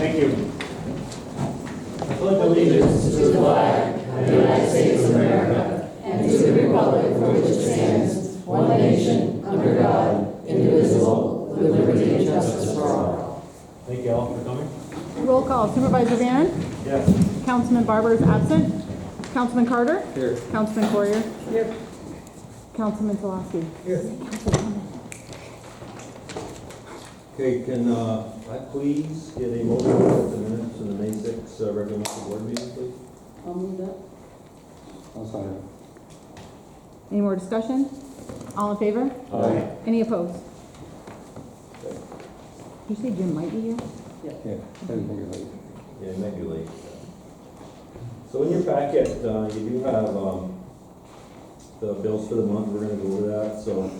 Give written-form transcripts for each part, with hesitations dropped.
Thank you. I pledge allegiance to the flag of the United States of America and to the republic for which it stands, one nation, under God, indivisible, with liberty and justice for all. Thank you all for coming. Roll call. Supervisor Van? Yes. Councilman Barber is absent. Councilman Carter? Here. Councilman Corrier? Here. Councilman Pulaski? Here. Okay, can I please get a motion for the minutes of the May 6th regular monthly board meeting, please? I'll move that. I'll sign Any more discussion? All in favor? it. Aye. Any opposed? Did you say Jim might be here? Yeah, it may be late. So in your packet, you do have the bills for the month. We're going to go over that. So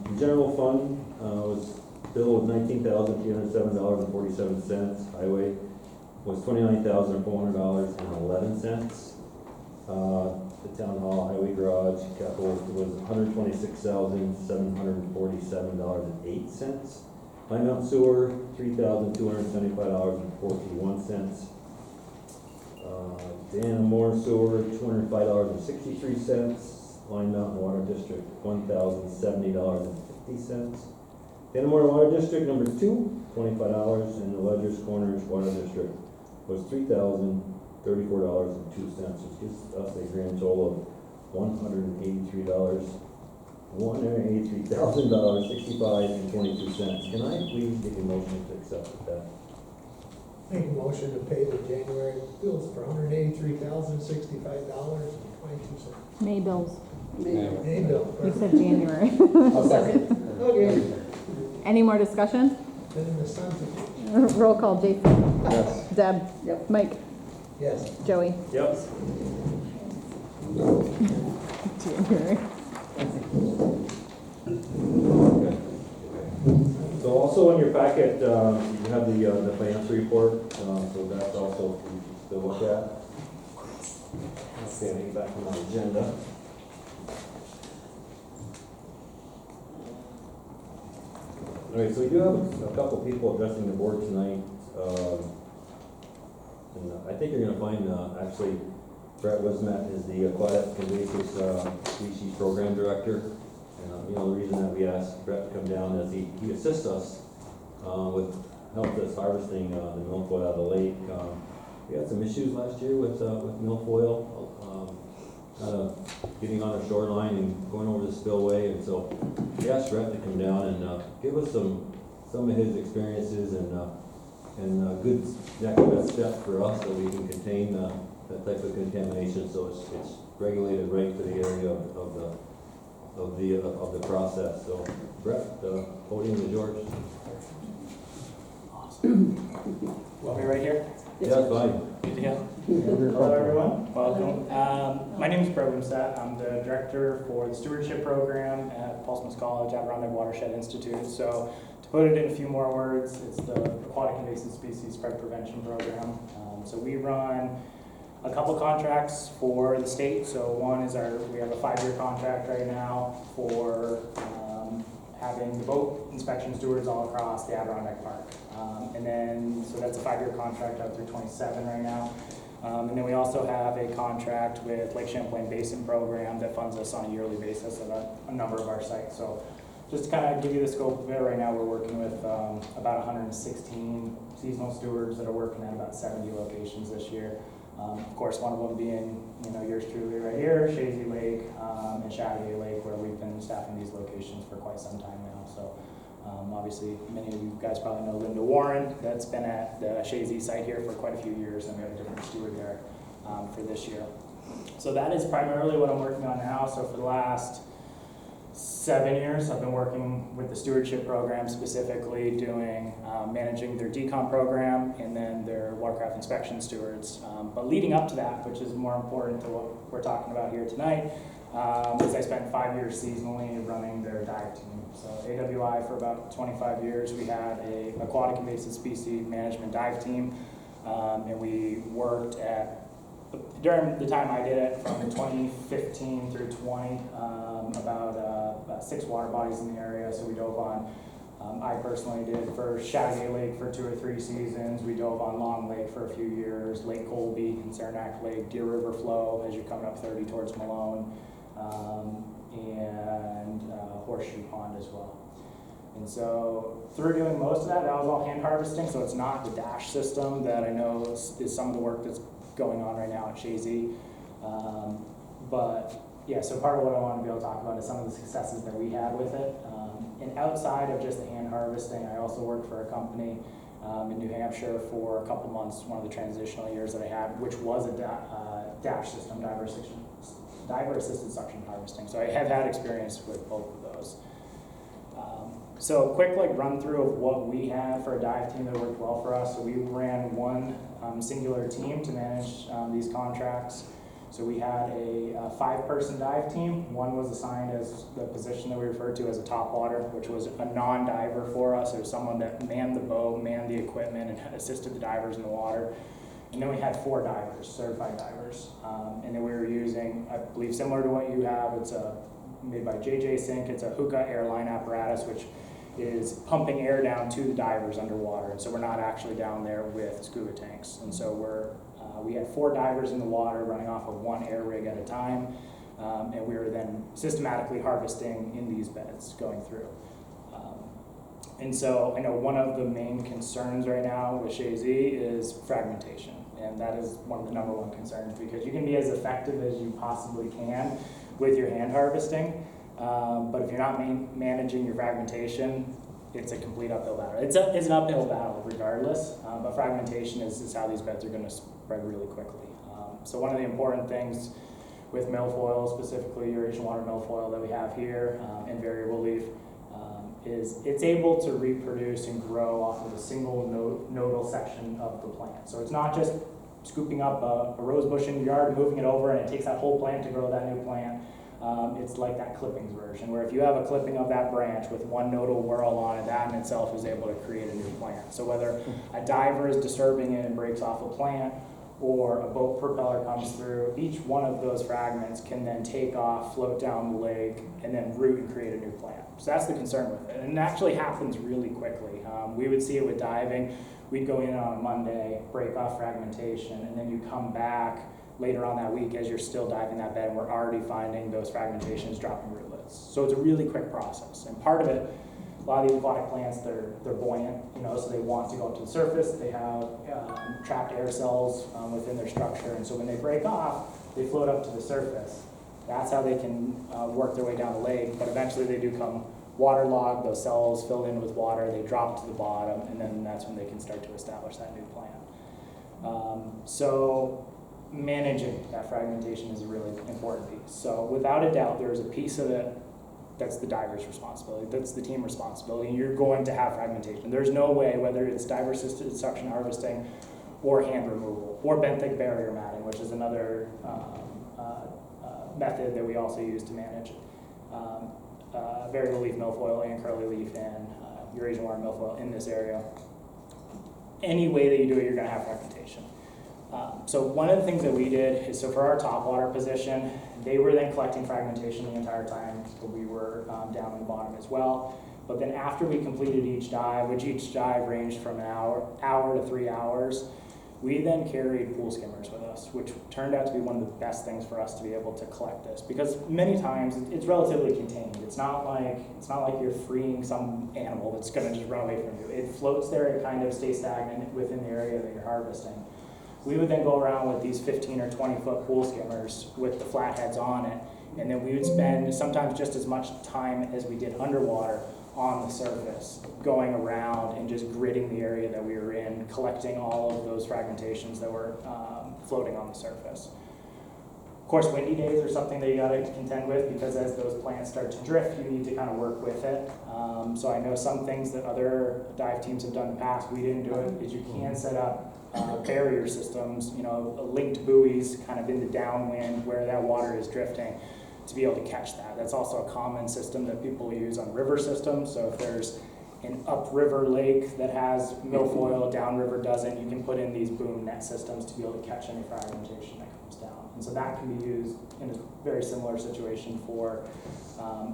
the general fund was bill was $19,307.47. Highway was $29,400.11. The town hall, highway garage, capital was $126,747.08. Line mount sewer, $3,275.41. Dan Moore sewer, $205.63. Line Mountain Water District, $1,070.50. Dan Moore Water District number 2, $25, and the Ledgers Corners Water District was $3,034.02, which gives us a grand total of $183,065.22. Can I please get a motion to accept that? Make a motion to pay the January bills for $183,065.22. May bills. May bill. You said January. I'll second. Okay. Any more discussion? Then in the sun. Roll call. Jason? Yes. Deb? Yep. Mike? Yes. Joey? Yep. January. Okay. So also in your packet, you have the financial report, so that's also for you to look at. Okay, let me get back on my agenda. All right, so we do have a couple people addressing the board tonight. And I think you're gonna find, actually, Brett Wismet is the Aquatic Invasive Species Program Director. And, the reason that we asked Brett to come down is he assists us with help us harvesting the milfoil out of the lake. We had some issues last year with milfoil, getting on the shoreline and going over the spillway. And so we asked Brett to come down and give us some of his experiences and good next best step for us so we can contain that type of contamination. So it's regulated right to the area of the process. So Brett, podium is yours. Want me right here? Yeah, fine. Good to go. Hello, everyone. Welcome. My name is Brett Wimsatt. I'm the director for the stewardship program at Paulson's College Adirondack Watershed Institute. So, to put it in a few more words, it's the Aquatic Invasive Species Spread Prevention Program. So we run a couple contracts for the state. So one is we have a 5-year contract right now for having the boat inspection stewards all across the Adirondack Park. And then, so that's a 5-year contract out through 27 right now. And then we also have a contract with Lake Champlain Basin Program that funds us on a yearly basis at a number of our sites. So just to kind of give you the scope of it, right now we're working with about 116 seasonal stewards that are working at about 70 locations this year. Of course, one of them being, yours truly right here, Shazy Lake and Chateau Lake, where we've been staffing these locations for quite some time now. So obviously, many of you guys probably know Linda Warren, that's been at the Shazy site here for quite a few years, and we have a different steward there for this year. So that is primarily what I'm working on now. So for the last 7 years, I've been working with the stewardship program, specifically doing managing their decon program and then their watercraft inspection stewards. But leading up to that, which is more important to what we're talking about here tonight, is I spent 5 years seasonally running their dive team. So AWI for about 25 years, we had a aquatic invasive species management dive team, and we worked at during the time I did it, from 2015 through 20, about 6 water bodies in the area. So we dove on I personally did for Chateauguay Lake for 2 or 3 seasons. We dove on Long Lake for a few years, Lake Colby and Saranac Lake, Deer River Flow as you're coming up 30 towards Malone, and Horseshoe Pond as well. And so through doing most of that was all hand harvesting, so it's not the dash system that I know is some of the work that's going on right now at Chazy. But yeah, so part of what I want to be able to talk about is some of the successes that we had with it. And outside of just the hand harvesting, I also worked for a company in New Hampshire for a couple months, one of the transitional years that I had, which was a dash system, diver assisted suction harvesting. So I have had experience with both of those. So quick run through of what we had for a dive team that worked well for us. So we ran one singular team to manage these contracts. So we had a 5-person dive team. One was assigned as the position that we referred to as a topwater, which was a non-diver for us. It was someone that manned the boat, manned the equipment, and assisted the divers in the water. And then we had 4 divers, certified divers. And then we were using, I believe similar to what you have, it's made by JJ Sink. It's a hookah airline apparatus, which is pumping air down to the divers underwater. And so we're not actually down there with scuba tanks. And so we had 4 divers in the water running off of 1 air rig at a time. And we were then systematically harvesting in these beds going through. And so I know one of the main concerns right now with Chazy is fragmentation. And that is one of the #1 concerns, because you can be as effective as you possibly can with your hand harvesting. But if you're not managing your fragmentation, it's a complete uphill battle. It's an uphill battle regardless, but fragmentation is how these beds are going to spread really quickly. So one of the important things with milfoil, specifically Eurasian water milfoil that we have here, and variable leaf, is it's able to reproduce and grow off of a single nodal section of the plant. So it's not just scooping up a rose bush in your yard, moving it over, and it takes that whole plant to grow that new plant. It's like that clippings version, where if you have a clipping of that branch with one nodal whorl on it, that in itself is able to create a new plant. So whether a diver is disturbing it and breaks off a plant, or a boat propeller comes through, each one of those fragments can then take off, float down the lake, and then root and create a new plant. So that's the concern with it. And it actually happens really quickly. We would see it with diving. We'd go in on a Monday, break off fragmentation, and then you come back later on that week as you're still diving that bed, and we're already finding those fragmentations dropping rootlets. So it's a really quick process. And part of it, a lot of these aquatic plants, they're buoyant, so they want to go up to the surface. They have trapped air cells within their structure, and so when they break off, they float up to the surface. That's how they can work their way down the lake, but eventually they do come waterlogged, those cells filled in with water, they drop to the bottom, and then that's when they can start to establish that new plant. So managing that fragmentation is a really important piece. So without a doubt, there's a piece of it that's the diver's responsibility, that's the team responsibility, and you're going to have fragmentation. There's no way, whether it's diver-assisted suction harvesting or hand removal, or benthic barrier matting, which is another method that we also use to manage variable leaf milfoil and curly leaf and Eurasian water milfoil in this area. Any way that you do it, you're going to have fragmentation. So one of the things that we did is, so for our topwater position, they were then collecting fragmentation the entire time, but we were down in the bottom as well. But then after we completed each dive, which each dive ranged from an hour to 3 hours, we then carried pool skimmers with us, which turned out to be one of the best things for us to be able to collect this, because many times it's relatively contained. It's not like you're freeing some animal that's going to just run away from you. It floats there, it kind of stays stagnant within the area that you're harvesting. We would then go around with these 15 or 20 foot pool skimmers with the flatheads on it, and then we would spend sometimes just as much time as we did underwater on the surface, going around and just gridding the area that we were in, collecting all of those fragmentations that were floating on the surface. Of course, windy days are something that you got to contend with, because as those plants start to drift, you need to kind of work with it. So I know some things that other dive teams have done in the past, we didn't do it, is you can set up barrier systems, linked buoys kind of in the downwind where that water is drifting to be able to catch that. That's also a common system that people use on river systems. So if there's an upriver lake that has milfoil, downriver doesn't, you can put in these boom net systems to be able to catch any fragmentation that comes down. And so that can be used in a very similar situation for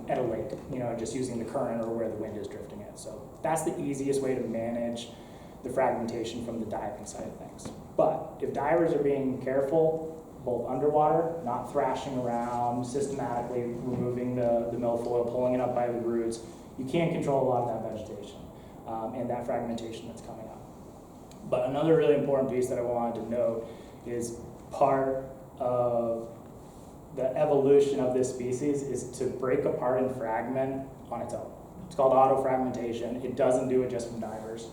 at a lake, just using the current or where the wind is drifting it. So that's the easiest way to manage the fragmentation from the diving side of things. But if divers are being careful, both underwater, not thrashing around, systematically removing the milfoil, pulling it up by the roots, you can control a lot of that vegetation and that fragmentation that's coming up. But another really important piece that I wanted to note is part of the evolution of this species is to break apart and fragment on its own. It's called autofragmentation. It doesn't do it just from divers.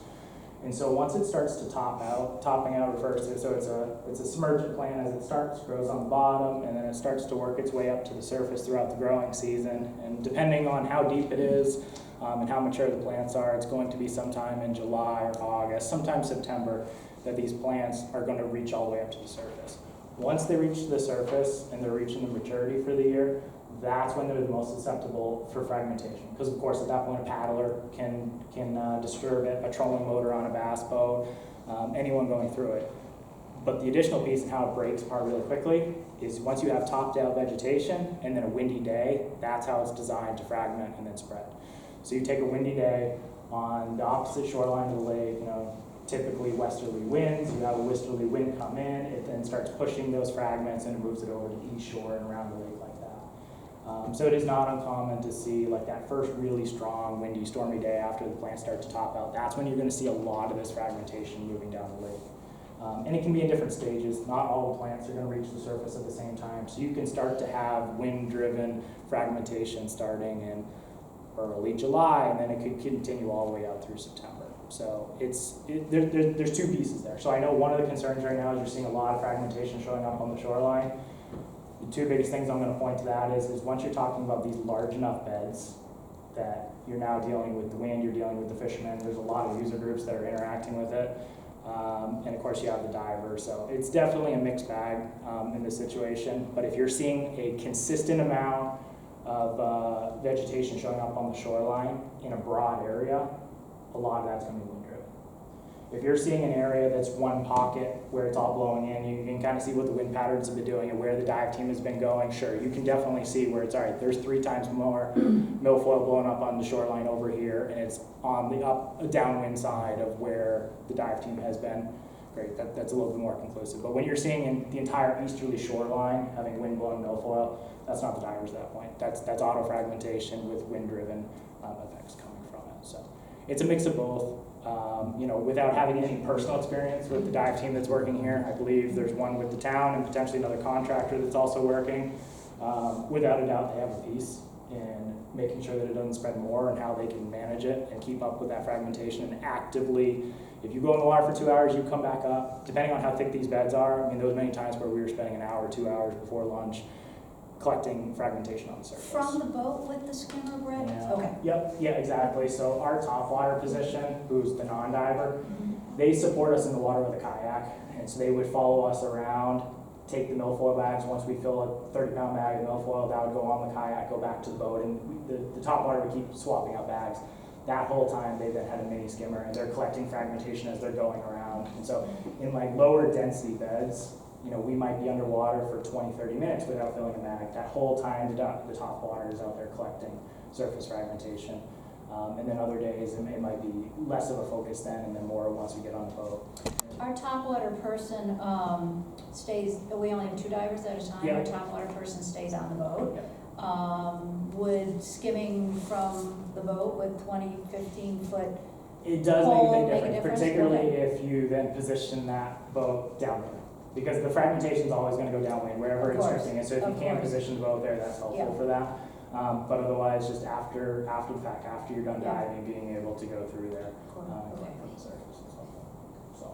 And so once it starts to topping out refers to, so it's a submergent plant as it starts, grows on the bottom, and then it starts to work its way up to the surface throughout the growing season. And depending on how deep it is and how mature the plants are, it's going to be sometime in July or August, sometimes September, that these plants are going to reach all the way up to the surface. Once they reach the surface and they're reaching the maturity for the year, that's when they're the most susceptible for fragmentation. Because of course at that point a paddler can disturb it, a trolling motor on a bass boat, anyone going through it. But the additional piece and how it breaks apart really quickly is once you have topped out vegetation and then a windy day, that's how it's designed to fragment and then spread. So you take a windy day on the opposite shoreline of the lake, typically westerly winds, you have a westerly wind come in, it then starts pushing those fragments and it moves it over to the east shore and around the lake like that. So it is not uncommon to see like that first really strong, windy, stormy day after the plants start to top out. That's when you're going to see a lot of this fragmentation moving down the lake. And it can be in different stages. Not all the plants are going to reach the surface at the same time. So you can start to have wind-driven fragmentation starting in early July, and then it could continue all the way out through September. So there's two pieces there. So I know one of the concerns right now is you're seeing a lot of fragmentation showing up on the shoreline. The two biggest things I'm going to point to that is once you're talking about these large enough beds that you're now dealing with the wind, you're dealing with the fishermen, there's a lot of user groups that are interacting with it. And of course you have the diver. So it's definitely a mixed bag in this situation. But if you're seeing a consistent amount of vegetation showing up on the shoreline in a broad area, a lot of that's going to be wind driven. If you're seeing an area that's one pocket where it's all blowing in, you can kind of see what the wind patterns have been doing and where the dive team has been going. Sure, you can definitely see where it's, all right, there's 3 times more milfoil blowing up on the shoreline over here, and it's on the downwind side of where the dive team has been. Great, that's a little bit more conclusive. But when you're seeing in the entire easterly shoreline having wind blowing milfoil, that's not the divers at that point. That's auto-fragmentation with wind-driven effects coming from it. So it's a mix of both. Without having any personal experience with the dive team that's working here, I believe there's one with the town and potentially another contractor that's also working. Without a doubt, they have a piece in making sure that it doesn't spread more and how they can manage it and keep up with that fragmentation and actively, if you go in the water for 2 hours, you come back up, depending on how thick these beds are. I mean, there was many times where we were spending an hour, 2 hours before lunch collecting fragmentation on the surface. From the boat with the skimmer, Brett? Yeah. Okay. Yep, yeah, exactly. So our top water position, who's the non-diver, they support us in the water with a kayak. And so they would follow us around, take the milfoil bags. Once we fill a 30-pound bag of milfoil, that would go on the kayak, go back to the boat, and the top water would keep swapping out bags. That whole time they then had a mini skimmer, and they're collecting fragmentation as they're going around. And so in like lower density beds, we might be underwater for 20, 30 minutes without filling a bag. That whole time, the top water is out there collecting surface fragmentation. And then other days, it might be less of a focus then, and then more once we get on the boat. Our topwater person stays, we only have 2 divers at a time. Yeah. Our topwater person stays on the boat. Yeah. Would skimming from the boat with 20, 15 foot, It does make a Pole big make a difference, difference? particularly Okay. if you then position that boat downwind. Because the fragmentation is always going to go downwind wherever Of it's course, drifting. And so if you of can course. position the boat there, that's helpful Yeah. for that. But otherwise, just after the fact, after you're done Yeah. diving, being able to go through there. okay. Collect on the surface and stuff. So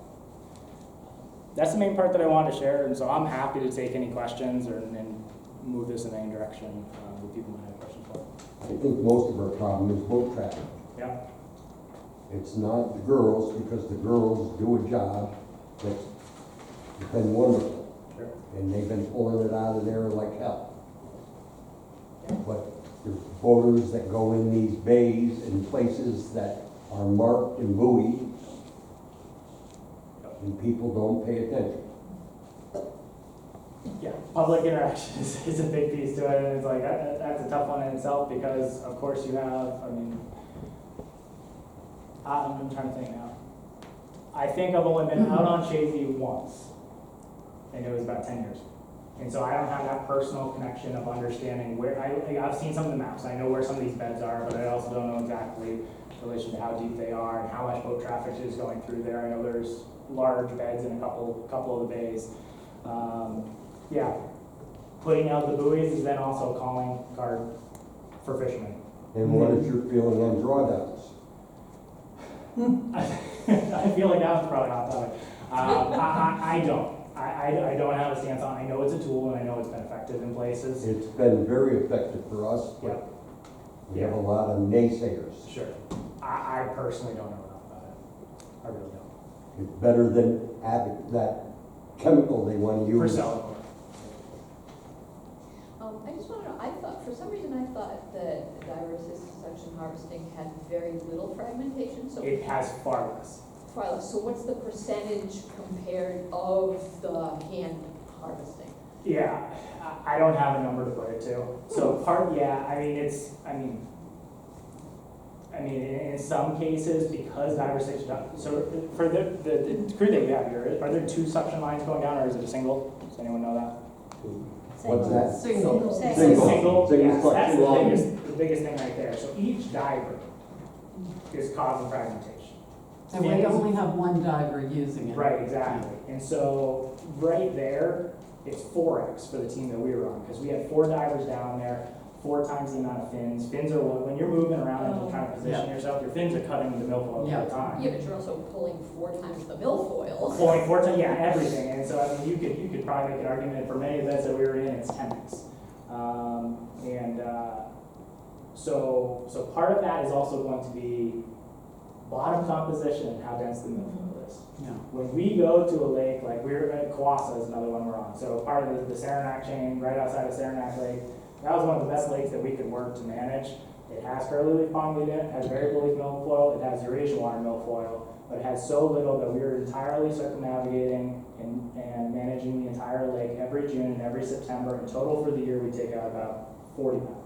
that's the main part that I wanted to share. And so I'm happy to take any questions and move this in any direction that people might have questions for. I think most of our problem is boat traffic. Yeah. It's not the girls, because the girls do a job that's been wonderful. Sure. And they've been pulling it out of there like hell. But there's boaters that go in these bays and places that are marked and buoyed, and people don't pay attention. Yeah, public interaction is a big piece to it, and it's like, that's a tough one in itself, because of course you have, I mean, I'm trying to think now. I think I've only been out on Chazy once, and it was about 10 years. And so I don't have that personal connection of understanding where, I've seen some of the maps, I know where some of these beds are, but I also don't know exactly in relation to how deep they are and how much boat traffic is going through there. I know there's large beds in a couple of the bays. Yeah, putting out the buoys is then also a calling card for fishermen. And what is your feeling on drawdowns? I feel like that was probably not topic. I don't. I don't have a stance on it. I know it's a tool and I know it's been effective in places. It's been very effective for us, but Yep. we have a lot of naysayers. Sure. I personally don't know enough about it. I really don't. It's better than having that chemical they want to For use. selling. I just want to know, I thought, for some reason, I thought that diver assisted suction harvesting had very little fragmentation, so. It has far less. Far less. So what's the percentage compared of the hand harvesting? Yeah, I don't have a number to put it to. So in some cases, because diver station, so for the crew that you have here, are there 2 suction lines going down, or is it a single? Does anyone know that? What's that? Single. Single. Yes, Single that's suction line. the biggest thing right there. So each diver is causing fragmentation. And we only have one diver using it. Right, exactly. And so right there, it's 4x for the team that we were on, because we had 4 divers down there, 4 times the amount of fins. Fins are when you're moving around and trying to position yourself, your fins are cutting the milfoil all the time. Yeah, but you're also pulling 4 times the milfoil. Pulling 4 times, yeah, everything. And so I mean, you could probably make an argument for many beds that we were in, it's 10x. So part of that is also going to be bottom composition and how dense the milfoil is. Yeah. When we go to a lake, like we're at Kawasa is another one we're on. So part of the Saranac chain, right outside of Saranac Lake, that was one of the best lakes that we could work to manage. It has curly leaf pondweed in it, has variable leaf milfoil, it has Eurasian water milfoil, but it has so little that we were entirely circumnavigating and managing the entire lake every June and every September. In total for the year, we take out about 40 pounds.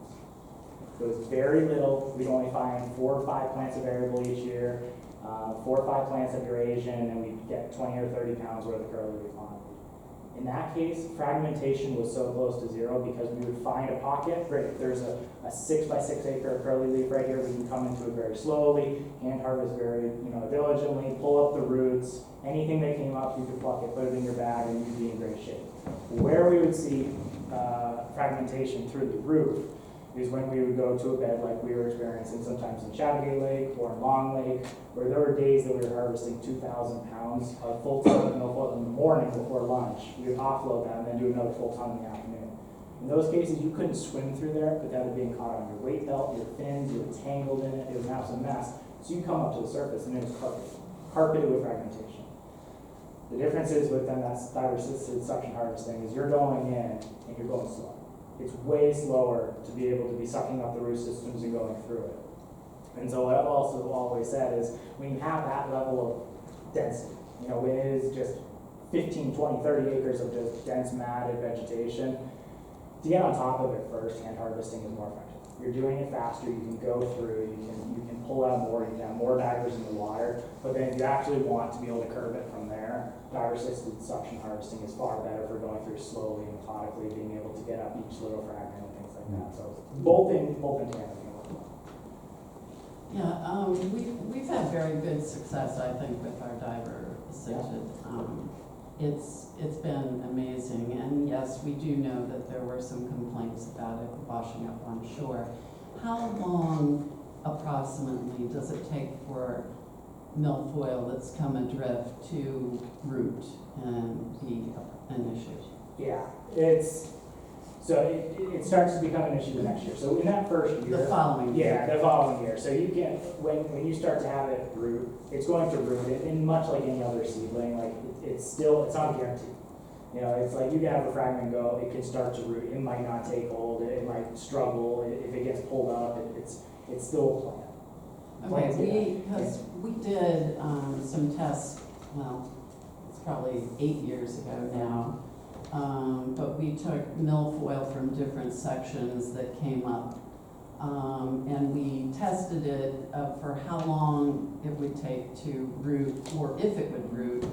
So it's very little. We'd only find 4 or 5 plants of variable each year, 4 or 5 plants of Eurasian, and then we'd get 20 or 30 pounds worth of curly leaf pondweed. In that case, fragmentation was so close to zero because we would find a pocket. Great, if there's a 6 by 6 acre curly leaf right here, we can come into it very slowly, hand harvest very diligently, pull up the roots. Anything that came up, you could pluck it, put it in your bag, and you'd be in great shape. Where we would see fragmentation through the roof is when we would go to a bed like we were experiencing sometimes in Chattagay Lake or in Long Lake, where there were days that we were harvesting 2,000 pounds of full ton of milfoil in the morning before lunch. We would offload that and then do another full ton in the afternoon. In those cases, you couldn't swim through there without it being caught on your weight belt, your fins, you were tangled in it, it was an absolute mess. So you come up to the surface and it was carpeted with fragmentation. The difference is with them, that's diver-assisted suction harvesting, is you're going in and you're going slow. It's way slower to be able to be sucking up the root systems and going through it. And so what I've also always said is when you have that level of density, when it is just 15, 20, 30 acres of just dense matted vegetation, to get on top of it first, hand harvesting is more effective. You're doing it faster, you can go through, you can pull out more, you can have more divers in the water, but then if you actually want to be able to curb it from there, diver-assisted suction harvesting is far better for going through slowly and methodically, being able to get up each little fragment and things like that. So both in tandem can work well. Yeah, we've had very good success, I think, with our diver assisted. It's been amazing, and yes, we do know that there were some complaints about it washing up on shore. How long approximately does it take for milfoil that's come adrift to root and be an issue? Yeah, it starts to become an issue the next year. So in that first year, The following year. yeah, the following year. So you can, when you start to have it root, it's going to root it, and much like any other seedling, like it's not guaranteed. It's like you can have a fragment go, it can start to root, it might not take hold, it might struggle, if it gets pulled up, it's still a plant. plans you have. Because we did some tests, well, it's probably 8 years ago now. But we took milfoil from different sections that came up. And we tested it for how long it would take to root, or if it would root.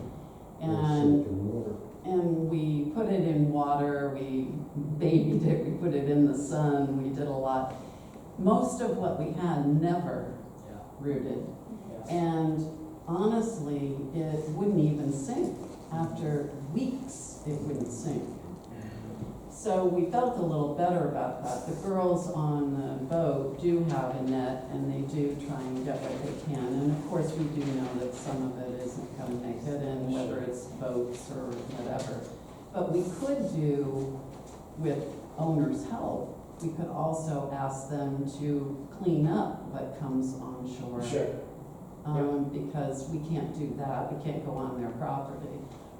And we put it in water, we babied it, we put it in the sun, we did a lot. Most of what we had never rooted. And honestly, it wouldn't even sink. After weeks, it wouldn't sink. So we felt a little better about that. The girls on the boat do have a net, and they do try and get what they can. And of course, we do know that some of it isn't going to make it, and whether it's boats or whatever. But we could do, with owners' help, we could also ask them to clean up what comes on shore. Sure. Because we can't do that, we can't go on their property.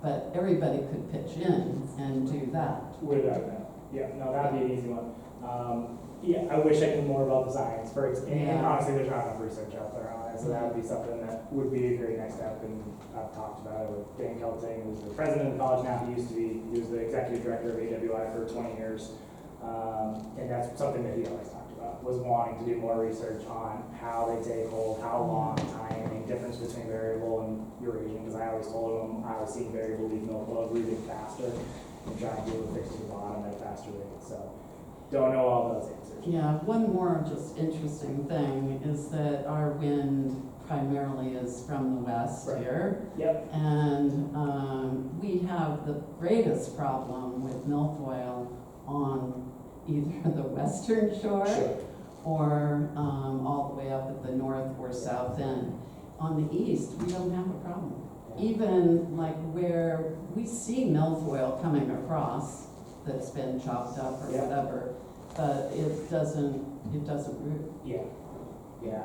But everybody could pitch in and do that. Without that. Yeah, no, that'd be an easy one. Yeah, I wish I knew more about the science. And honestly, there's not enough research out there on it, so that would be something that would be a great next step. And I've talked about it with Dan Kelting, who's the president of the college now. He was the executive director of AWI for 20 years. And that's something that he always talked about, was wanting to do more research on how they take hold, how long, timing, difference between variable and Eurasian, because I always told him I was seeing variable leaf milfoil rooting faster and trying to do a fix to the bottom at a faster rate. So don't know all those answers. Yeah, one more just interesting thing is that our wind primarily is from the west here. Yep. And we have the greatest problem with milfoil on either the western shore or all the way up at the north or south end. On the east, we don't have a problem. Even like where we see milfoil coming across that's been chopped up or whatever, but it doesn't root. Yeah. Yeah,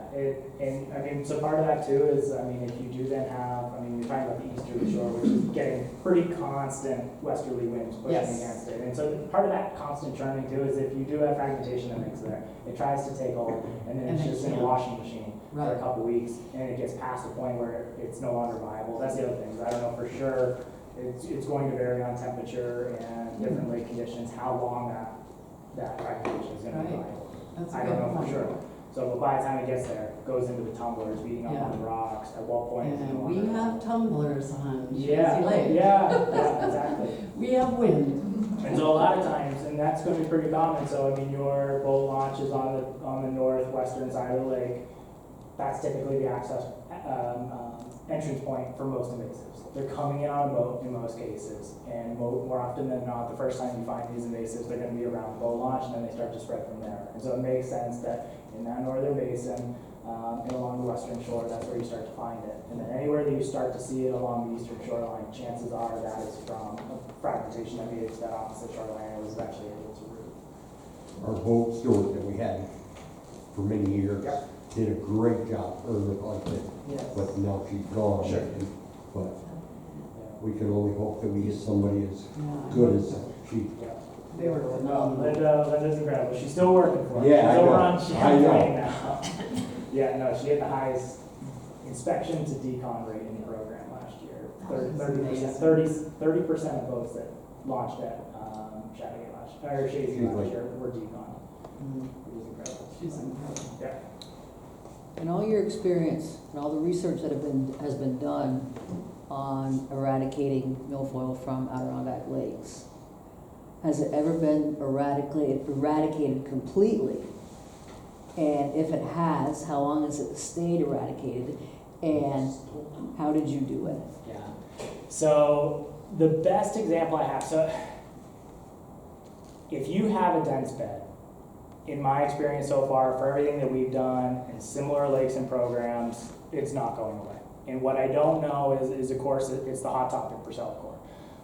and I mean, so part of that too is, I mean, if you do then have, I mean, you're talking about the easterly shore, which is getting pretty constant westerly winds pushing against it. And so part of that constant churning too is if you do have fragmentation that makes there, it tries to take hold, and then it's just in a washing machine for a couple weeks, and it gets past the point where it's no longer viable. That's the other thing, I don't know for sure, it's going to vary on temperature and different lake conditions, how long that fragmentation is gonna be viable. I don't know for sure. So but by the time it gets there, it goes into the tumblers, beating up on the rocks. At what point is it no And we longer have tumblers on Yeah, Shazy Lake. yeah, exactly. We have wind. And so a lot of times, and that's going to be pretty common. So I mean, your boat launch is on the northwestern side of the lake. That's typically the access entrance point for most invasives. They're coming in on a boat in most cases, and more often than not, the first time you find these invasives, they're going to be around the boat launch, and then they start to spread from there. And so it makes sense that in that northern basin and along the western shore, that's where you start to find it. And then anywhere that you start to see it along the eastern shoreline, chances are that is from a fragmentation that means that opposite shoreline was eventually able to root. Our boat steward that we had for many years did a great job early like that, but now she's gone. Sure. But we can only hope that we get somebody as good as she. They were phenomenal. Linda's incredible. She's still working for us. Yeah, She's I over know. on I Champlain know. now. Yeah, no, she had the highest inspection to decon rate in the program last year. 30% of boats that launched at Chateauguay Shazy last year were decon. It was incredible. She's incredible. Yeah. In all your experience and all the research that has been done on eradicating milfoil from Adirondack lakes, has it ever been eradicated completely? And if it has, how long has it stayed eradicated? And how did you do it? Yeah. So the best example I have, so if you have a dense bed, in my experience so far, for everything that we've done in similar lakes and programs, it's not going away. And what I don't know is of course, it's the hot topic for Celicourt.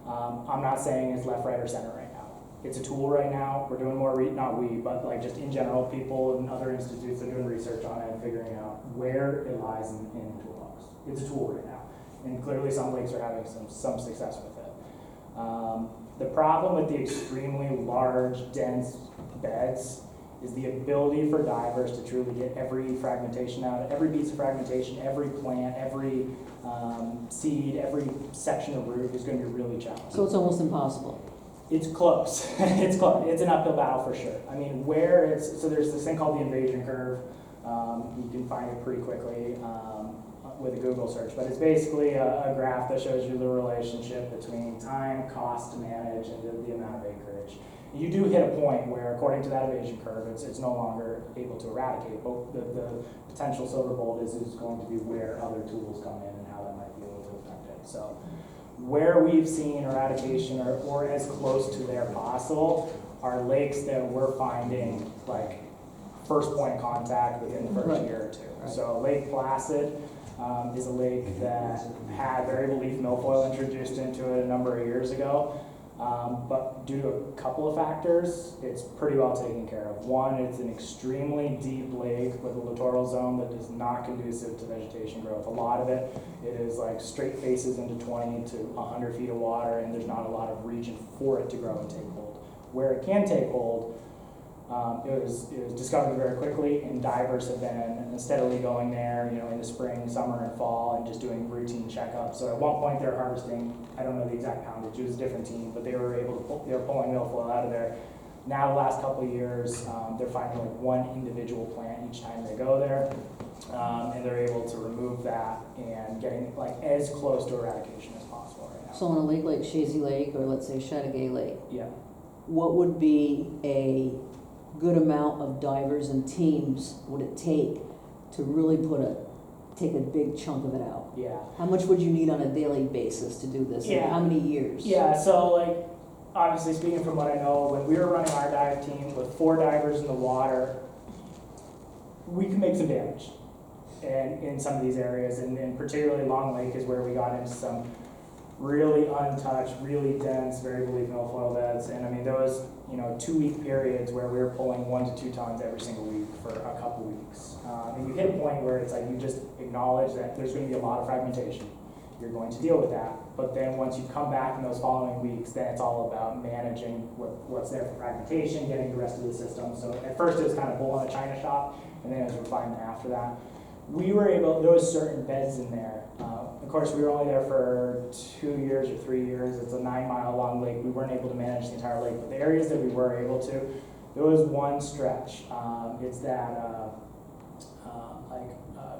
I'm not saying it's left, right, or center right now. It's a tool right now. We're doing more, not we, but like just in general, people and other institutes are doing research on it and figuring out where it lies in the toolbox. It's a tool right now. And clearly some lakes are having some success with it. The problem with the extremely large, dense beds is the ability for divers to truly get every fragmentation out, every piece of fragmentation, every plant, every seed, every section of root is going to be really challenging. So it's almost impossible. It's close. It's close. It's an uphill battle for sure. I mean, so there's this thing called the invasion curve. You can find it pretty quickly with a Google search, but it's basically a graph that shows you the relationship between time, cost to manage, and the amount of acreage. You do hit a point where, according to that invasion curve, it's no longer able to eradicate, but the potential silver bullet is going to be where other tools come in and how that might be able to affect it. So where we've seen eradication or as close to there possible are lakes that we're finding like first point of contact within the first year or two. Right. So Lake Placid is a lake that had variable leaf milfoil introduced into it a number of years ago. But due to a couple of factors, it's pretty well taken care of. One, it's an extremely deep lake with a littoral zone that is not conducive to vegetation growth. A lot of it is like straight faces into 20 to 100 feet of water, and there's not a lot of region for it to grow and take hold. Where it can take hold, it was discovered very quickly, and divers have been steadily going there, in the spring, summer, and fall, and just doing routine checkups. So at one point they're harvesting, I don't know the exact poundage, it was a different team, but they were pulling milfoil out of there. Now the last couple of years, they're finding like one individual plant each time they go there, and they're able to remove that and getting like as close to eradication as possible right now. So on a lake like Shazy Lake, or let's say Chateauguay Lake, Yeah. what would be a good amount of divers and teams would it take to really take a big chunk of it out? Yeah. How much would you need on a daily basis to do this? And Yeah. how many years? Yeah, so like, obviously speaking from what I know, when we were running our dive team with 4 divers in the water, we could make some damage in some of these areas, and particularly Long Lake is where we got into some really untouched, really dense, variable leaf milfoil beds. And I mean, there was 2-week periods where we were pulling 1 to 2 tons every single week for a couple weeks. And you hit a point where it's like you just acknowledge that there's going to be a lot of fragmentation. You're going to deal with that. But then once you come back in those following weeks, then it's all about managing what's there for fragmentation, getting the rest of the system. So at first it was kind of bull in a china shop, and then it was refinement after that. There was certain beds in there. Of course, we were only there for 2 years or 3 years. It's a 9-mile long lake. We weren't able to manage the entire lake, but the areas that we were able to, there was one stretch. It's that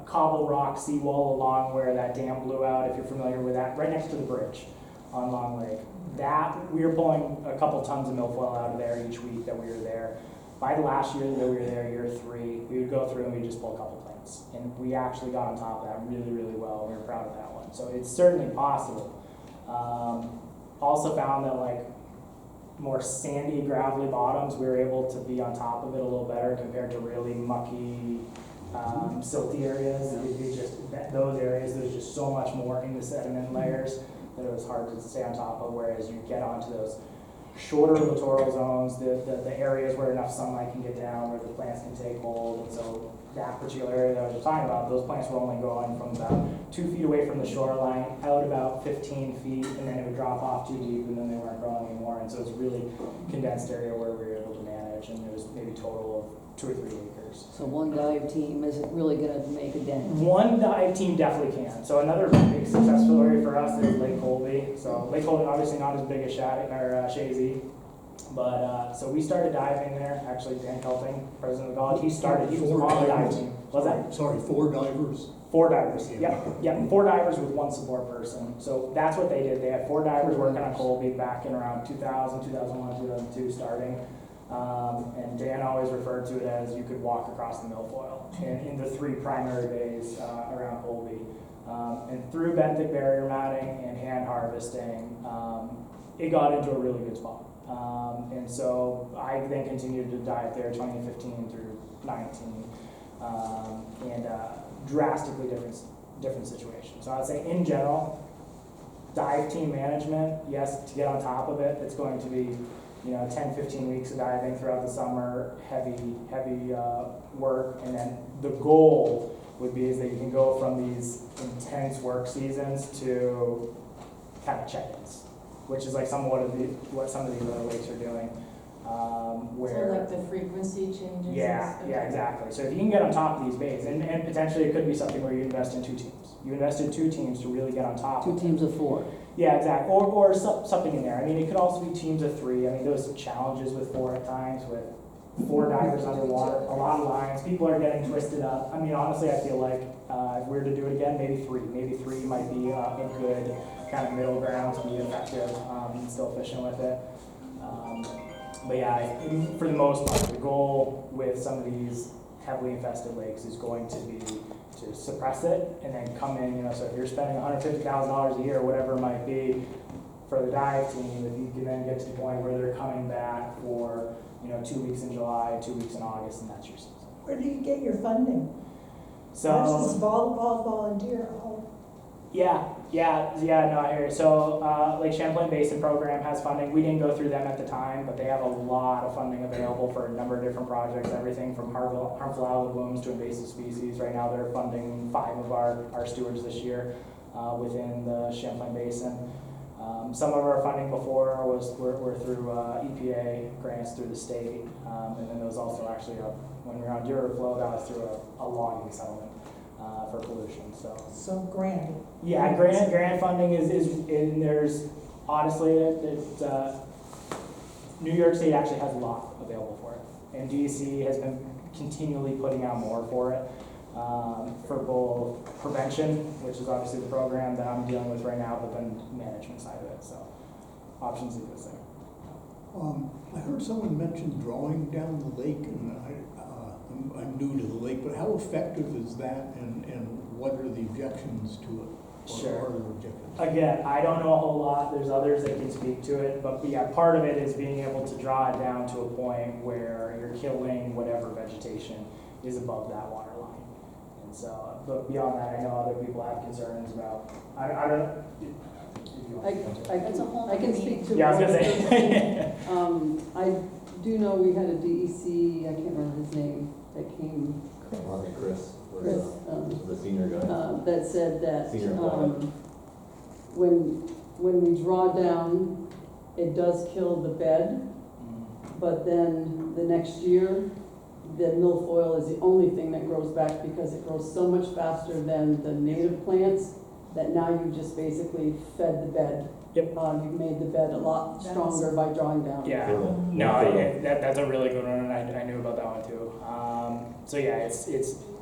cobble rock seawall along where that dam blew out, if you're familiar with that, right next to the bridge on Long Lake. That, we were pulling a couple tons of milfoil out of there each week that we were there. By the last year that we were there, year 3, we would go through and we'd just pull a couple plants. And we actually got on top of that really, really well. We were proud of that one. So it's certainly possible. Also found that like more sandy, gravelly bottoms, we were able to be on top of it a little better compared to really mucky, silty areas. Those areas, there's just so much more in the sediment layers that it was hard to stay on top of, whereas you get onto those shorter littoral zones, the areas where enough sunlight can get down, where the plants can take hold. And so that particular area that I was just talking about, those plants were only growing from about 2 feet away from the shoreline out about 15 feet, and then it would drop off too deep, and then they weren't growing anymore. And so it's a really condensed area where we were able to manage, and it was maybe a total of 2 or 3 acres. So one dive team isn't really gonna make a dent. One dive team definitely can. So another big success story for us is Lake Colby. So Lake Colby, obviously not as big as Shazy, but so we started diving there. Actually, Dan Kelting, president of the college, he was on the dive team. What's that? Sorry, 4 divers? 4 divers. Yep. 4 divers with 1 support person. So that's what they did. They had 4 divers working on Colby back in around 2000, 2001, 2002 starting. And Dan always referred to it as you could walk across the milfoil in the 3 primary bays around Colby. And through benthic barrier matting and hand harvesting, it got into a really good spot. And so I then continued to dive there 2015 through 19, and drastically different situation. So I'd say in general, dive team management, yes, to get on top of it, it's going to be 10, 15 weeks of diving throughout the summer, heavy work, and then the goal would be is that you can go from these intense work seasons to kind of check-ins, which is like somewhat of what some of these other lakes are doing. So where. like the frequency changes? Yeah, and yeah, stuff? exactly. So if you can get on top of these bays, and potentially it could be something where you invest in 2 teams. You invested 2 teams to really get on top of it. Two teams of 4. Yeah, exactly. Or something in there. I mean, it could also be teams of 3. I mean, there was some challenges with 4 at times, with 4 divers underwater, a lot of lines. People are getting twisted up. I mean, honestly, I feel like if we were to do it again, maybe 3. Maybe 3 might be a good kind of middle ground to be effective and still efficient with it. But yeah, for the most part, the goal with some of these heavily infested lakes is going to be to suppress it and then come in, so if you're spending $150,000 a year, whatever it might be, for the dive team, if you can then get to the point where they're coming back for, 2 weeks in July, 2 weeks in August, and that's your season. Where do you get your funding? So. This is all volunteer, all. Yeah, no, I hear you. So, Lake Champlain Basin Program has funding. We didn't go through them at the time, but they have a lot of funding available for a number of different projects, everything from harmful algal blooms to invasive species. Right now, they're funding 5 of our stewards this year within the Champlain Basin. Some of our funding before were through EPA grants through the state, and then there was also actually when we were on DuraFlow, that was through a logging settlement for pollution. So grant. Yeah, grant funding is and there's honestly New York State actually has a lot available for it, and DEC has been continually putting out more for it for both prevention, which is obviously the program that I'm dealing with right now, but then management side of it. So options exist there. I heard someone mention drawing down the lake, and I'm new to the lake, but how effective is that, and what are the objections to it? Sure. What are the objections? Again, I don't know a whole lot. There's others that can speak to it, but yeah, part of it is being able to draw it down to a point where you're killing whatever vegetation is above that water line. And so, but beyond that, I know other people have concerns about. I don't know. That's a whole I can other speak to. Yeah, I was gonna say. I do know we had a DEC, I can't remember his name, that came, Chris Chris, was the senior guy. that said that, Senior employee. when we draw down, it does kill the bed, but then the next year, the milfoil is the only thing that grows back because it grows so much faster than the native plants that now you've just basically fed the bed. Yep. You've made the bed a lot stronger by drawing down. Yeah, Fertile. no, that's a really good one, and I knew about that one too. So yeah, it's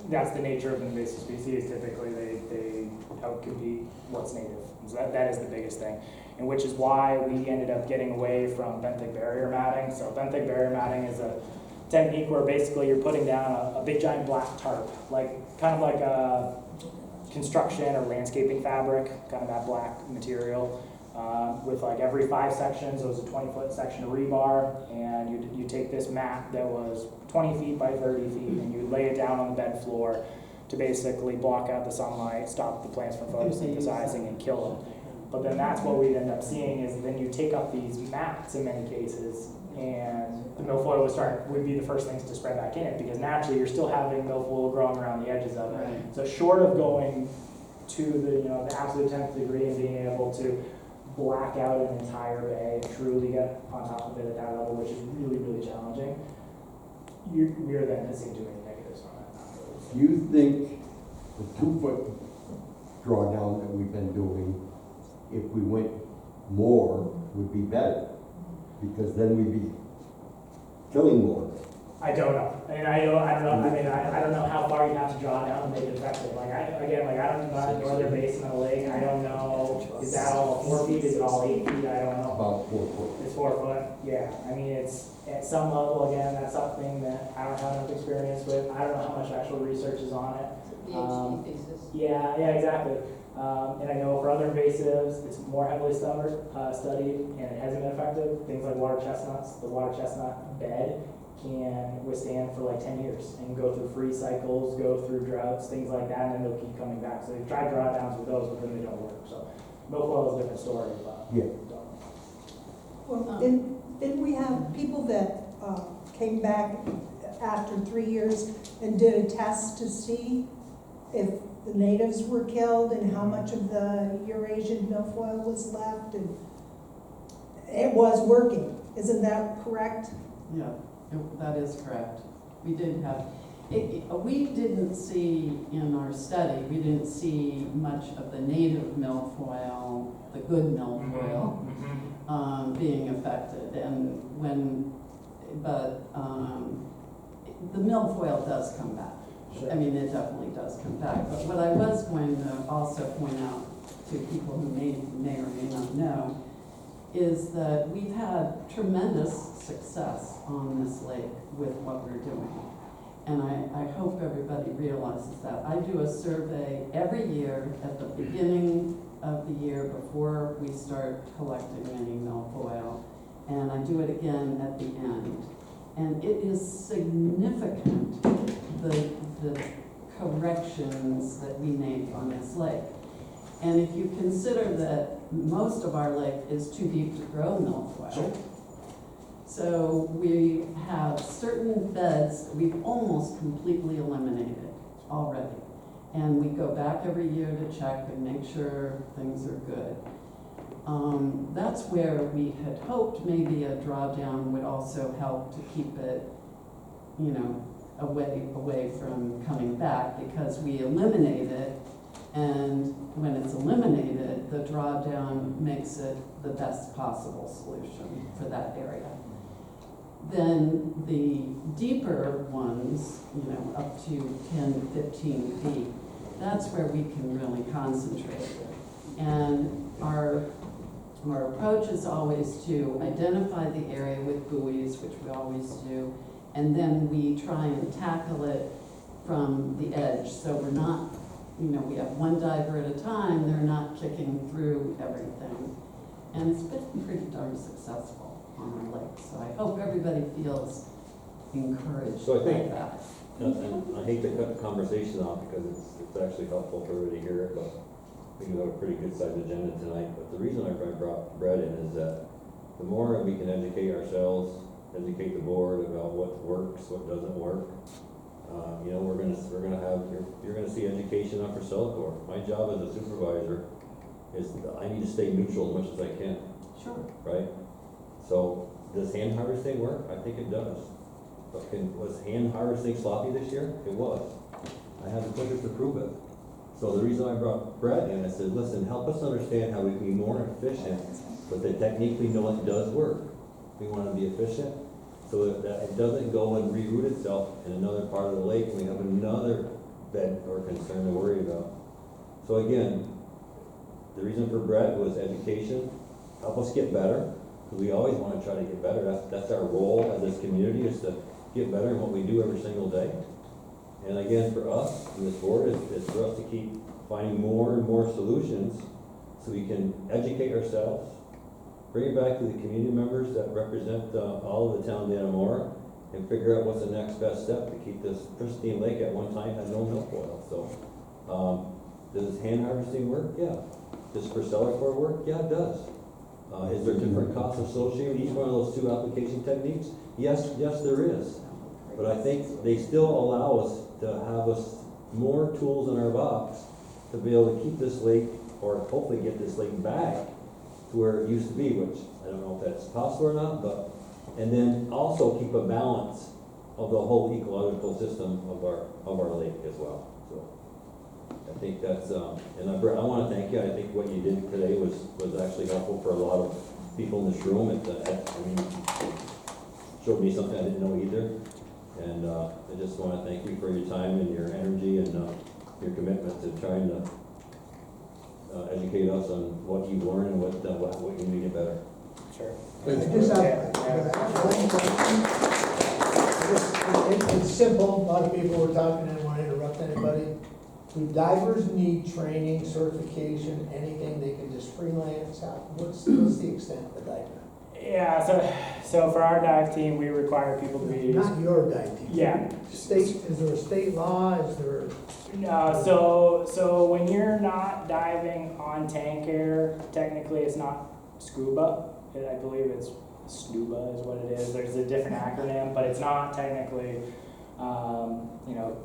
that's the nature of an invasive species. Typically, they outcompete what's native. So that is the biggest thing, and which is why we ended up getting away from benthic barrier matting. So benthic barrier matting is a technique where basically you're putting down a big giant black tarp, kind of like a construction or landscaping fabric, kind of that black material. With like every 5 sections, it was a 20-foot section of rebar, and you take this mat that was 20 feet by 30 feet, and you lay it down on the bed floor to basically block out the sunlight, stop the plants from photosynthesizing, and kill them. But then that's what we'd end up seeing is then you take up these mats in many cases, and the milfoil would be the first things to spread back in it, because naturally you're still having milfoil growing around the edges of it. Right. So short of going to the absolute 10th degree and being able to black out an entire bay and truly get on top of it at that level, which is really, really challenging, we're then seeing too many negatives from it. Do you think the 2-foot drawdown that we've been doing, if we went more, would be better? Because then we'd be killing more. I don't know. I mean, I don't know. I mean, I don't know how far you have to draw down to make it effective. I don't know the northern basin of the lake. I don't know. Is that all 4 feet? Is it all 8 feet? I don't know. About 4 foot. It's 4 foot. Yeah. I mean, it's at some level. Again, that's something that I don't have enough experience with. I don't know how much actual research is on it. PhD thesis. Yeah, exactly. And I know for other invasives, it's more heavily studied, and it hasn't been effective. Things like water chestnuts, the water chestnut bed can withstand for like 10 years and go through freeze cycles, go through droughts, things like that, and then they'll keep coming back. So they've tried drawdowns with those, but then they don't work. So milfoil is a different story, but Yeah. Well, didn't we have people that came back after 3 years and did a test to see if the natives were killed and how much of the Eurasian milfoil was left? And it was working. Isn't that correct? Yeah, that is correct. We did have, we didn't see in our study, we didn't see much of the native milfoil, the good milfoil, being affected. And the milfoil does come back. I mean, it definitely does come back. But what I was going to also point out to people who may or may not know is that we've had tremendous success on this lake with what we're doing. And I hope everybody realizes that. I do a survey every year at the beginning of the year before we start collecting any milfoil, and I do it again at the end. And it is significant, the corrections that we make on this lake. And if you consider that most of our lake is too deep to grow milfoil, so we have certain beds that we've almost completely eliminated already. And we go back every year to check and make sure things are good. That's where we had hoped maybe a drawdown would also help to keep it, you know, away from coming back, because we eliminate it, and when it's eliminated, the drawdown makes it the best possible solution for that area. Then the deeper ones, you know, up to 10 to 15 feet, that's where we can really concentrate. And our approach is always to identify the area with buoys, which we always do, and then we try and tackle it from the edge. So we're not, you know, we have one diver at a time, they're not kicking through everything. And it's been pretty darn successful on our lake. So I hope everybody feels encouraged So I think- by that. And I hate to cut the conversation off because it's actually helpful for everybody to hear it, but we do have a pretty good sized agenda tonight. But the reason I brought Brett in is that the more we can educate ourselves, educate the board about what works, what doesn't work, you know, we're gonna have, you're gonna see education on for Celicor. My job as a supervisor is I need to stay neutral as much as I can, Sure. right? So does hand harvesting work? I think it does. But was hand harvesting sloppy this year? It was. I have the pictures to prove it. So the reason I brought Brett in, I said, listen, help us understand how we can be more efficient, but that technique we know it does work. We want to be efficient so that it doesn't go and reroute itself in another part of the lake and we have another bed or concern to worry about. So again, the reason for Brett was education, help us get better, because we always want to try to get better. That's our role as this community, is to get better in what we do every single day. And again, for us, and this board, is for us to keep finding more and more solutions so we can educate ourselves, bring it back to the community members that represent all of the town of Dannemora, and figure out what's the next best step to keep this pristine lake at one time had no milfoil. So, does hand harvesting work? Yeah. Does Celicor work? Yeah, it does. Is there different costs associated with each one of those two application techniques? Yes, there is. But I think they still allow us to have us more tools in our box to be able to keep this lake, or hopefully get this lake back to where it used to be, which I don't know if that's possible or not, but, and then also keep a balance of the whole ecological system of our lake as well. So I think that's, and I want to thank you. I think what you did today was actually helpful for a lot of people in this room. I mean, showed me something I didn't know either. And I just want to thank you for your time and your energy and your commitment to trying to educate us on what you've learned and what you need to get better. Sure. I just have one question. It's simple, a lot of people were talking, I don't want to interrupt anybody. Do divers need training, certification, anything they can just freelance out? What's the extent of the diver? Yeah, so for our dive team, we require people to be. Not your dive team. Yeah. Is there a state law, is there? No, so when you're not diving on tank air, technically it's not scuba. I believe it's SNUBA is what it is. There's a different acronym, but it's not technically,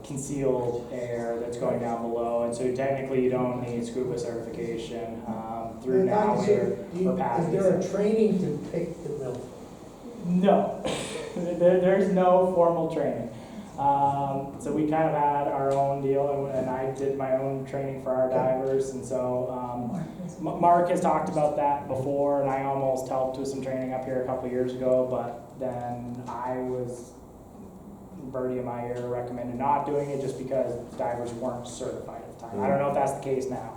concealed air that's going down below. And so technically you don't need scuba certification through now or past. Is there a training to pick the milk? No. There's no formal training. So we kind of had our own deal, and I did my own training for our divers, and so Mark has talked about that before, and I almost helped with some training up here a couple years ago, but then birdie in my ear recommended not doing it just because divers weren't certified at the time. I don't know if that's the case now.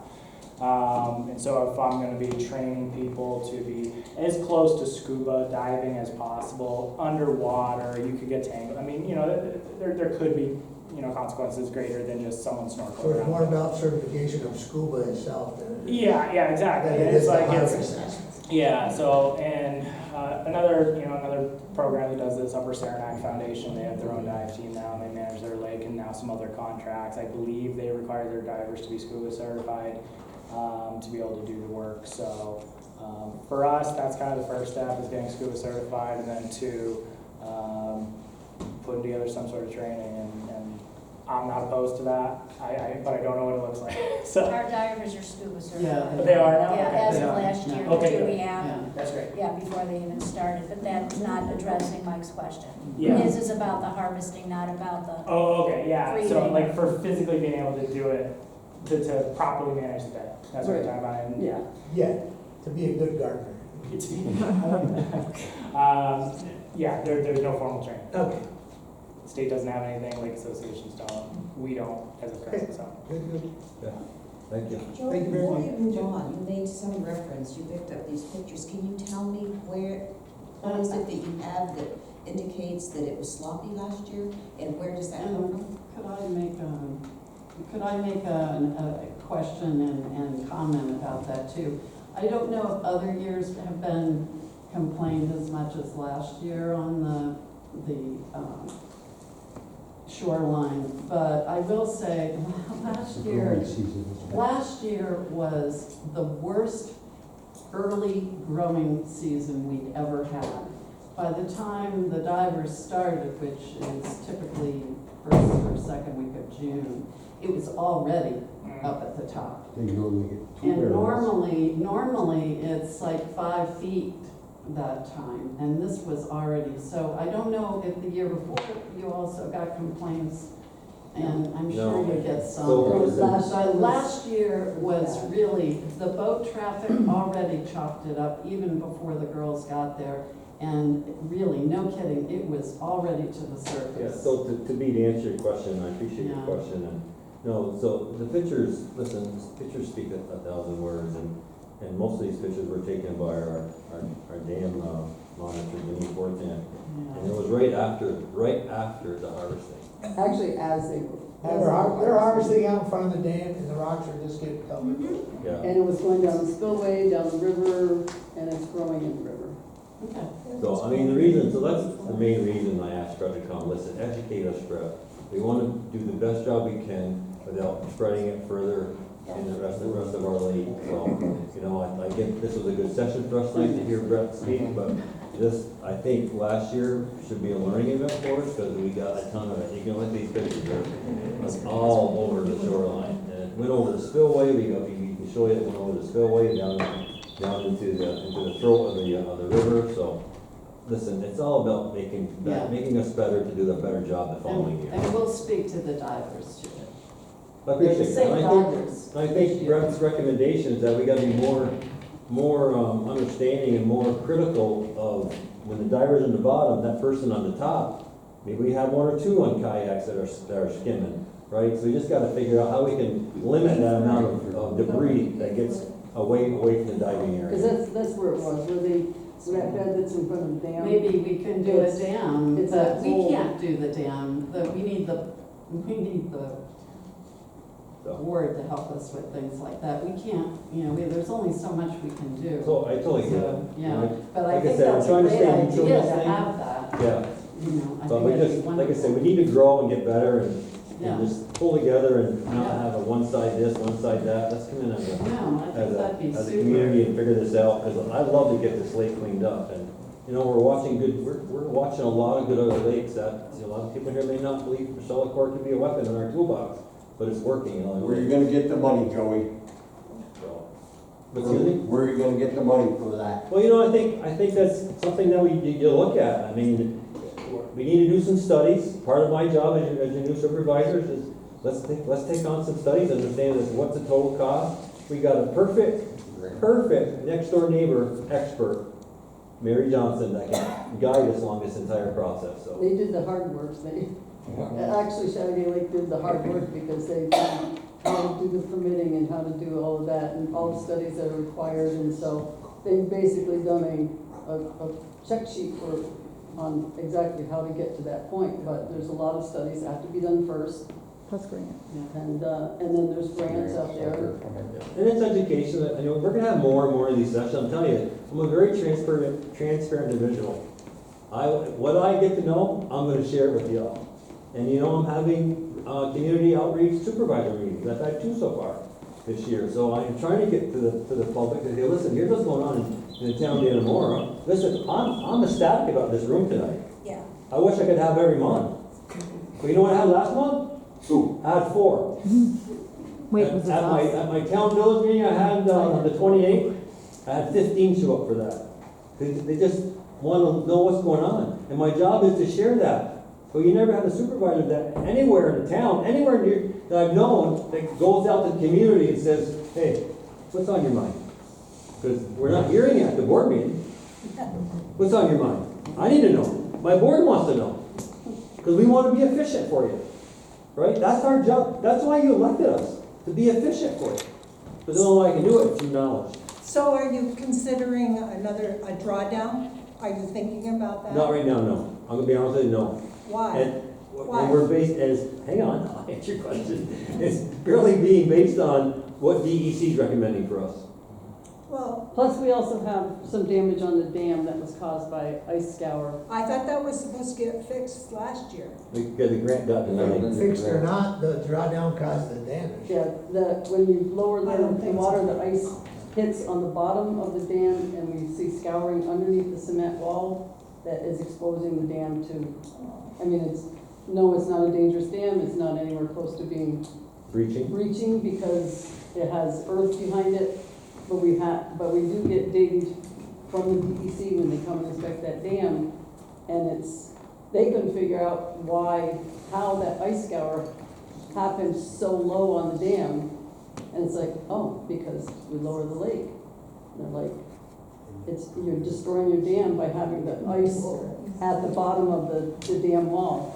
And so if I'm going to be training people to be as close to scuba diving as possible, underwater, you could get tangled. I mean, there could be, consequences greater than just someone snorkeling So it's around. more about certification of scuba itself than it is. Yeah, exactly. Than And it it's is the like, harbor it's, assessment. yeah, so, and another program that does this, Upper Saranac Foundation, they have their own dive team now, and they manage their lake, and now some other contracts. I believe they require their divers to be scuba certified to be able to do the work. So for us, that's kind of the first step, is getting scuba certified, and then putting together some sort of training, and I'm not opposed to that, but I don't know what it looks like. So Our divers are scuba certified. but they are now? Yeah, Okay. as They of are. last year, Okay, too, good. we have, Yeah. That's great. yeah, before they even started, but that's not addressing Mike's question. Yeah. His is about the harvesting, not about the, Oh, okay, yeah, so Breathing. like for physically being able to do it, to properly manage the bed, that's what we're talking about. And Yeah. Yeah, to be a good gardener. Yeah, there's no formal training. Okay, State doesn't have anything, lake associations don't, we don't as a Okay. current, so. good, good. Thank you. Joe, Thank you very before much. you move on, you made some reference, you picked up these pictures, can you tell me what is it that you have that indicates that it was sloppy last year, and where does that come from? Could I make a question and comment about that too? I don't know if other years have been complained as much as last year on the shoreline, but I will say, last year was the worst early growing season we'd ever had. By the time the divers started, which is typically first or second week of June, it was already up at the top. They normally get two And barrels. normally it's like 5 feet that time, and this was already, so I don't know if the year before you also got complaints, and I'm sure No. you get some. So- Last year was really, the boat traffic already chopped it up even before the girls got there, and really, no kidding, it was already to the Yeah, surface. so to answer your question, I appreciate your Yeah. question, and, no, so the pictures, listen, pictures speak a thousand words, and most of these pictures were taken by our dam monitor, Denise Fortan, and it was right after the harvesting. Actually, as they. They're harvesting out in front of the dam, and the rocks are just getting covered. Yeah, And it was going down the spillway, down the river, and it's growing in the river. Okay. so, I mean, the reason, so that's the main reason I asked Brett to come, listen, educate us, Brett. We wanna do the best job we can without spreading it further in the rest of our lake, so, I think this was a good session for us tonight to hear Brett speak, but this, I think last year should be a learning event for us, because we got a ton of it. You can look at these pictures, they're all over the shoreline. And it went over the spillway, we can show you it went over the spillway, down into the throat of the river, so, listen, it's all about Yeah. making us better to do a better job the following year. And we'll speak to the divers too. I appreciate The that. same And divers. I think Brett's recommendations that we gotta be more understanding and more critical of when the diver's in the bottom, that person on the top, maybe we have one or two on kayaks that are skimming, right? So we just gotta figure out how we can limit that amount of debris that gets away from the diving Because area. that's where it was, where that bed that's in front of the dam. Maybe we can do a It's- dam, it's but a we whole- can't do the dam, we need the So- board to help us with things like that. We can't, there's only so much we can do. So I totally get it. So, yeah, but I Like I think said, I'm that's a trying to great stay neutral idea in to this thing. have that, Yeah, I so think we it'd just, be like I said, we wonderful. need to grow and get better and Yeah. just pull together and not Yeah. have a one side this, one side that. Let's come in as a No, I think that'd be as a community super. and figure this out, because I'd love to get this lake cleaned up, and, we're watching a lot of good other lakes that, a lot of people here may not believe Sellicor can be a weapon in our toolbox, but it's working in other Where are you ways. gonna get the money, Joey? But excuse me? Where are you gonna get the money for that? Well, I think that's something that you look at. I mean, we need to do some studies. Part of my job as your new supervisor is let's take on some studies, understand this, what's the total cost. We got a perfect next door neighbor expert, Mary Johnson, that can guide us along this entire process, so. They did the hard work, actually Chateau Lake did the hard work because they found how to do the permitting and how to do all of that and all the studies that are required, and so they've basically done a check sheet on exactly how to get to that point, but there's a lot of studies that have to be done first, Plus grant. and then there's grants out there. And it's education. I know we're gonna have more and more of these sessions. I'm telling you, I'm a very transparent individual. What I get to know, I'm gonna share it with y'all. And you know, I'm having community outreach supervisor meetings. I've had 2 so far this year. So I'm trying to get to the public and say, listen, here's what's going on in the town of Dannemora. Listen, I'm ecstatic about this room tonight. Yeah. I wish I could have every month. But you know what I had last month? I had 4. Wait, was this At us? my town village meeting I had on the 28th, I had 15 show up for that. They just want to know what's going on. And my job is to share that. So you never had a supervisor that anywhere in the town, anywhere near, that I've known, that goes out to the community and says, hey, what's on your mind? Because we're not hearing it at the board meeting. What's on your mind? I need to know. My board wants to know. Because we want to be efficient for you. Right? That's our job. That's why you elected us, to be efficient for you. But the only way I can do it is through knowledge. So are you considering a drawdown? Are you thinking about that? Not right now, no. I'm gonna be honest with you, no. Why? And Why? we're based as, hang on, I'll answer your question. It's barely being based on what DEC is recommending for us. Well, Plus, we also have some damage on the dam that was caused by ice scour. I thought that was supposed to get fixed last year. Because the grant got denied. Fixed or not, the drawdown caused the damage. Yeah, when you lower I don't the think water, so. the ice hits on the bottom of the dam, and we see scouring underneath the cement wall that is exposing the dam to, I mean, it's not a dangerous dam, it's not anywhere close to being breaching because it has earth behind it, but we do get dinged from the DEC when they come and inspect that dam, and they couldn't figure out how that ice scour happened so low on the dam, and it's like, oh, because we lower the lake. And they're like, you're destroying your dam by having the ice at the bottom of the dam wall.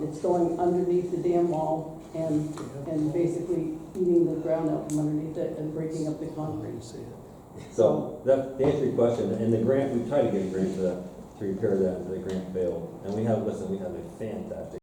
It's going underneath the dam wall and basically eating the ground out from underneath it and breaking up the concrete. So that, to answer your question, and the grant, we tried to get a grant for that, to repair that, and the grant failed. And we have a fantastic